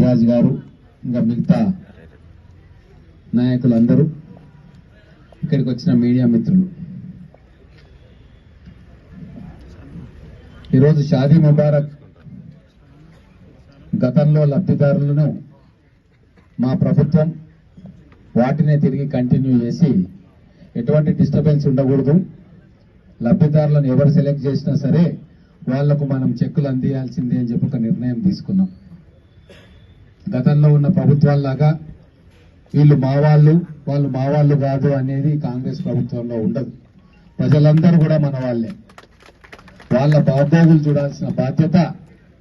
సిరాజ్ గారు ఇంకా మిగతా నాయకులందరూ, ఇక్కడికి వచ్చిన మీడియా మిత్రులు, ఈరోజు షాదీ ముబారక్ గతంలో లబ్ధిదారులను మా ప్రభుత్వం వాటినే తిరిగి కంటిన్యూ చేసి ఎటువంటి డిస్టర్బెన్స్ ఉండకూడదు, లబ్ధిదారులను ఎవరు సెలెక్ట్ చేసినా సరే వాళ్లకు మనం చెక్కులు అందియాల్సిందే అని చెప్పి ఒక నిర్ణయం తీసుకున్నాం. గతంలో ఉన్న ప్రభుత్వాల్లాగా వీళ్ళు మా వాళ్ళు కాదు అనేది కాంగ్రెస్ ప్రభుత్వంలో ఉండదు. ప్రజలందరూ కూడా మన వాళ్లే. వాళ్ళ బాగోగులు చూడాల్సిన బాధ్యత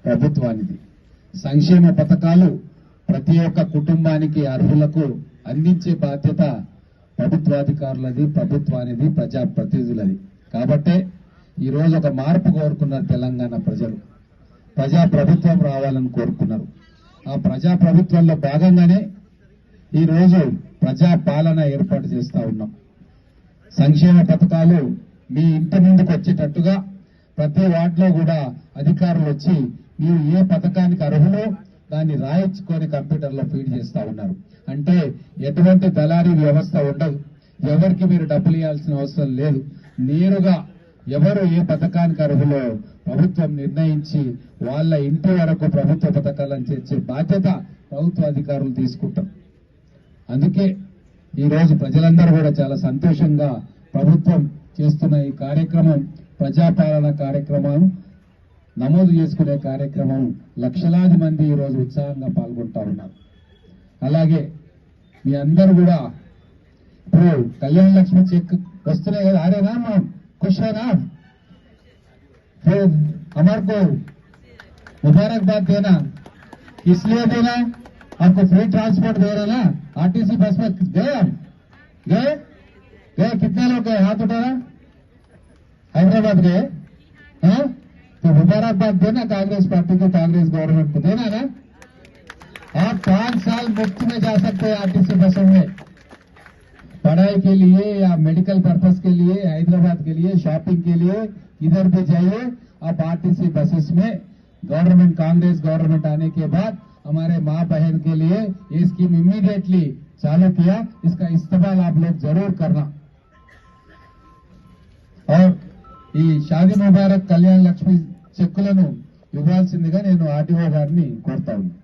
ప్రభుత్వానిది. సంక్షేమ పథకాలు ప్రతి ఒక్క కుటుంబానికి అర్హులకు అందించే బాధ్యత ప్రభుత్వాధికారులది, ప్రభుత్వానిది, ప్రజాప్రతినిధులది. కాబట్టే ఈరోజు ఒక మార్పు కోరుకున్నారు తెలంగాణ ప్రజలు. ప్రజా ప్రభుత్వం రావాలని కోరుకున్నారు. ఆ ప్రజా ప్రభుత్వంలో భాగంగానే ఈరోజు ప్రజా పాలన ఏర్పాటు చేస్తా ఉన్నాం. సంక్షేమ పథకాలు మీ ఇంటి ముందుకు వచ్చేటట్టుగా ప్రతి వార్డులో కూడా అధికారులు వచ్చి మీరు ఏ పథకానికి అర్హులో దాన్ని రాయించుకొని కంప్యూటర్లో ఫీడ్ చేస్తా ఉన్నారు. అంటే ఎటువంటి దళారీ వ్యవస్థ ఉండదు. ఎవరికి మీరు డబ్బులు ఇవ్వాల్సిన అవసరం లేదు. నేరుగా ఎవరు ఏ పథకానికి అర్హులో ప్రభుత్వం నిర్ణయించి వాళ్ళ ఇంటి వరకు ప్రభుత్వ పథకాలను చేర్చే బాధ్యత ప్రభుత్వ అధికారులు తీసుకుంటాం. అందుకే ఈరోజు ప్రజలందరూ కూడా చాలా సంతోషంగా ప్రభుత్వం చేస్తున్న ఈ కార్యక్రమం, ప్రజాపాలన కార్యక్రమం, నమోదు చేసుకునే కార్యక్రమం లక్షలాది మంది ఈరోజు ఉత్సాహంగా పాల్గొంటా ఉన్నారు. అలాగే మీ అందరూ కూడా ఇప్పుడు కళ్యాణ లక్ష్మి చెక్ వస్తున్నాయి కదా, ఆరేనా మనం खुश है ना? फिर हमारे को मुबारकबाद देना, इसलिए देना आपको फ्री ट्रांसपोर्ट दे रहे ना। आरटीसी बस में गए हम गए कितने लोग गए? हाथ उठाना। हैदराबाद गए हैं? तो मुबारकबाद देना कांग्रेस पार्टी को, कांग्रेस गवर्नमेंट को देना ना। आप 5 साल मुफ्त में जा सकते हैं आरटीसी बसों में, पढ़ाई के लिए या मेडिकल पर्पस के लिए, हैदराबाद के लिए, शॉपिंग के लिए, इधर भी जाइए आप आरटीसी बसेस में। गवर्नमेंट, कांग्रेस गवर्नमेंट आने के बाद हमारे माँ बहन के लिए ये स्कीम इमीडिएटली चालू किया। इसका इस्तेमाल आप लोग जरूर करना। और ఈ షాదీ ముబారక్ కళ్యాణ లక్ష్మి చెక్కులను ఇవ్వాల్సిందిగా నేను ఆర్డీఓ గారిని కోరుతా ఉన్నాను.